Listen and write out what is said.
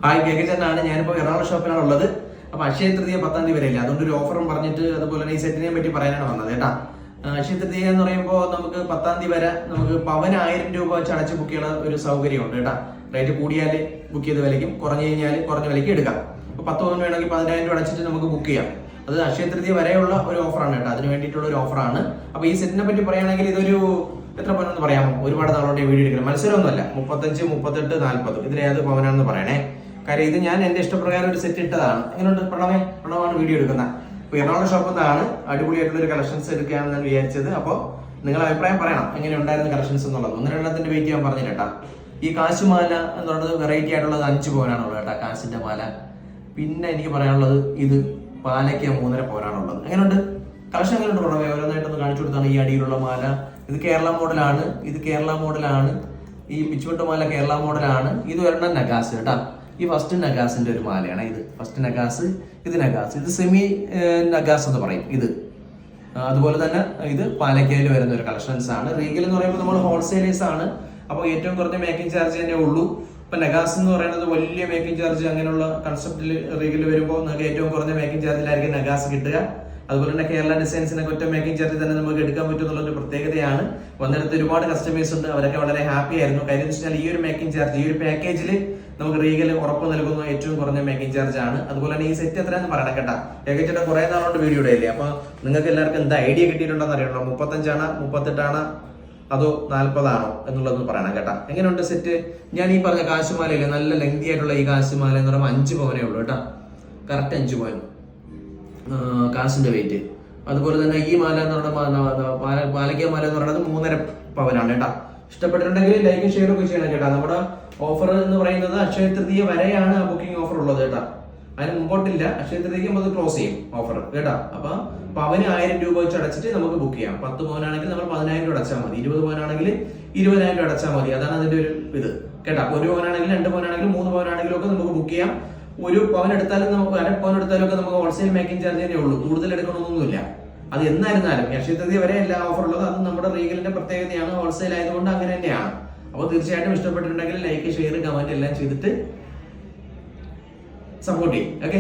Hi കേക്കച്ചനാണ്. ഞാനിപ്പോൾ എറണാകുളം ഷോപ്പിലാണ് ഉള്ളത്. അപ്പോൾ അക്ഷയ തൃതീയ 10-ാം തീയതി വരെയില്ല, അതുകൊണ്ട് ഒരു ഓഫറും പറഞ്ഞിട്ട് അതുപോലെ തന്നെ ഈ സെറ്റിനെ പറ്റി പറയാനാണ് വന്നത് കേട്ടാ. അക്ഷയ തൃതീയ എന്ന് പറയുമ്പോൾ നമുക്ക് 10-ാം തീയതി വരെ നമുക്ക് പവന് 1000 രൂപ വെച്ച് അടച്ച് ബുക്ക് ചെയ്യുന്ന ഒരു സൗകര്യമുണ്ട് കേട്ടാ. റേറ്റ് കൂടിയാൽ ബുക്ക് ചെയ്ത വിലയ്ക്കും കുറഞ്ഞു കഴിഞ്ഞാൽ കുറഞ്ഞ വിലയ്ക്ക് എടുക്കാം. അപ്പോൾ 10 പവന് വേണമെങ്കിൽ 10,000 രൂപ അടച്ചിട്ട് നമുക്ക് ബുക്ക് ചെയ്യാം. അത് അക്ഷയ തൃതീയ വരെയുള്ള ഒരു ഓഫറാണ് കേട്ടോ, അതിന് വേണ്ടിയിട്ടുള്ള ഒരു ഓഫറാണ്. അപ്പോൾ ഈ സെറ്റിനെ പറ്റി പറയുകയാണെങ്കിൽ ഇതൊരു എത്ര പവനെന്ന് പറയാമോ? ഒരുപാട് നാളോടെ വീഡിയോ എടുക്കണം, മത്സരമൊന്നുമല്ല. 35, 38, 40 ഇതിലേത് പവനാണെന്ന് പറയണേ. കാര്യം ഇത് ഞാൻ എന്റെ ഇഷ്ടപ്രകാരം ഒരു സെറ്റ് ഇട്ടതാണ്. എങ്ങനെയുണ്ട്? പ്രണവമാണ് വീഡിയോ എടുക്കുന്നത്. അപ്പോൾ എറണാകുളം ഷോപ്പിൽ നിന്നാണ് അടിപൊളിയായിട്ടുള്ള ഒരു കളക്ഷൻസ് എടുക്കുകയാണെന്ന് ഞാൻ വിചാരിച്ചത്. അപ്പോൾ നിങ്ങളുടെ അഭിപ്രായം പറയണം, എങ്ങനെ ഉണ്ടായിരുന്ന കളക്ഷൻസ് എന്നുള്ളത്. 1-2 വെയിറ്റ് ചെയ്യാൻ പറഞ്ഞു കേട്ടാ. ഈ കാശുമാല എന്ന് പറയുന്നത് വെറൈറ്റി ആയിട്ടുള്ളത് 5 പവനാണുള്ളത് കേട്ടോ, കാശിന്റെ മാല. പിന്നെ എനിക്ക് പറയാനുള്ളത് ഇത് പാലയ്ക്ക് 3.5 പവനാണുള്ളത്. എങ്ങനെയുണ്ട് കളക്ഷൻ? എങ്ങനെയുണ്ട് പ്രണവേ? ഓരോന്നായിട്ടൊന്ന് കാണിച്ചു കൊടുത്താണ്. ഈ അടിയിലുള്ള മാല ഇത് കേരള മോഡലാണ്, ഇത് കേരള മോഡലാണ്. ഈ പിച്ചുവട്ട മാല കേരള മോഡലാണ്. ഇത് ഒരെണ്ണം നഗാസ് കേട്ടാ. ഈ ഫസ്റ്റ് നഗാസിന്റെ ഒരു മാലയാണ് ഇത്. ഫസ്റ്റ് നഗാസ്, ഇത് നഗാസ്, ഇത് സെമി നഗാസ് എന്ന് പറയും ഇത്. അതുപോലെ തന്നെ ഇത് പാലക്കയിൽ വരുന്ന ഒരു കളക്ഷൻസ് ആണ്. റീഗൽ എന്ന് പറയുമ്പോൾ നമ്മൾ ഹോൾസെയിലേഴ്സ് ആണ്. അപ്പോൾ ഏറ്റവും കുറഞ്ഞ മേക്കിംഗ് ചാർജ് തന്നെ ഉള്ളൂ. ഇപ്പൊ നഗാസ് എന്ന് പറയുന്നത് വലിയ മേക്കിംഗ് ചാർജ് അങ്ങനെയുള്ള കൺസെപ്റ്റിൽ റീഗൽ വരുമ്പോൾ നമുക്ക് ഏറ്റവും കുറഞ്ഞ മേക്കിംഗ് ചാർജിലായിരിക്കും നഗാസ് കിട്ടുക. അതുപോലെ തന്നെ കേരള ഡിസൈൻസിനൊക്കെ ഒറ്റ മേക്കിംഗ് ചാർജ് തന്നെ നമുക്ക് എടുക്കാൻ പറ്റും എന്നുള്ള ഒരു പ്രത്യേകതയാണ്. വന്നിടത്ത് ഒരുപാട് കസ്റ്റമേഴ്സ് ഉണ്ട്, അവരൊക്കെ വളരെ ഹാപ്പി ആയിരുന്നു. കാര്യം എന്ന് വെച്ചാൽ ഈ ഒരു മേക്കിംഗ് ചാർജ്, ഈ ഒരു പാക്കേജിൽ നമുക്ക് റീഗൽ ഉറപ്പ് നൽകുന്ന ഏറ്റവും കുറഞ്ഞ മേക്കിംഗ് ചാർജ് ആണ്. അതുപോലെ തന്നെ ഈ സെറ്റ് എത്രയാണെന്ന് പറയണം കേട്ടാ. ഏകദേശം കുറെ നാളോട് വീഡിയോ ഇടയില്ലേ. അപ്പൊ നിങ്ങൾക്ക് എല്ലാവർക്കും എന്താ ഐഡിയ കിട്ടിയിട്ടുണ്ടെന്ന് അറിയണോ? 35 38 അതോ 40 എന്നുള്ളതെന്ന് പറയണം കേട്ടാ. എങ്ങനെയുണ്ട് സെറ്റ്? ഞാൻ ഈ പറഞ്ഞ കാശുമാലയില്ലേ, നല്ല ലെങ്തി ആയിട്ടുള്ള ഈ കാശുമാല എന്ന് പറയുമ്പോൾ 5 പവനേ ഉള്ളൂ കേട്ടാ. കറക്റ്റ് 5 പവൻ കാശിന്റെ വെയിറ്റ്. അതുപോലെ തന്നെ ഈ മാല എന്ന് പറയുന്നത് പാലക്ക മാല എന്ന് പറയുന്നത് 3.5 പവനാണ് കേട്ടാ. ഇഷ്ടപ്പെട്ടിട്ടുണ്ടെങ്കിൽ ലൈക്ക് ഷെയർ ഒക്കെ ചെയ്യണം കേട്ടാ. നമ്മുടെ ഓഫർ എന്ന് പറയുന്നത് അക്ഷയ തൃതീയ വരെയാണ് ബുക്കിംഗ് ഓഫർ ഉള്ളത് കേട്ടാ. അതിന് മുമ്പോട്ടില്ല. അക്ഷയ തൃതീയക്ക് അത് ക്ലോസ് ചെയ്യും ഓഫർ കേട്ടാ. അപ്പൊ പവന് 1000 രൂപ വെച്ച് അടച്ചിട്ട് നമുക്ക് ബുക്ക് ചെയ്യാം. 10 പവനാണെങ്കിൽ നമ്മൾ 10,000 രൂപ അടച്ചാൽ മതി. 20 പവനാണെങ്കിൽ 20,000 രൂപ അടച്ചാൽ മതി. അതാണ് അതിന്റെ ഒരു ഇത് കേട്ടാ. 1 പവനാണെങ്കിലും 2 പവനാണെങ്കിലും 3 പവനാണെങ്കിലും ഒക്കെ നമുക്ക് ബുക്ക് ചെയ്യാം. 1 പവൻ എടുത്താലും നമുക്ക് 1/2 പവൻ എടുത്താലും ഒക്കെ നമുക്ക് ഹോൾസെയിൽ മേക്കിംഗ് ചാർജ് തന്നെ ഉള്ളൂ, കൂടുതൽ എടുക്കണമെന്നൊന്നുമില്ല. അത് എന്നായിരുന്നാലും അക്ഷയ തൃതീയ വരെ എല്ലാ ഓഫർ ഉള്ളത്. അത് നമ്മുടെ റീഗലിന്റെ പ്രത്യേകതയാണ്, ഹോൾസെയിൽ ആയതുകൊണ്ട് അങ്ങനെ തന്നെയാണ്. അപ്പോൾ തീർച്ചയായിട്ടും ഇഷ്ടപ്പെട്ടിട്ടുണ്ടെങ്കിൽ ലൈക്ക് ഷെയർ കമന്റ് എല്ലാം ചെയ്തിട്ട് സപ്പോർട്ട് ചെയ്യും. ഓക്കെ.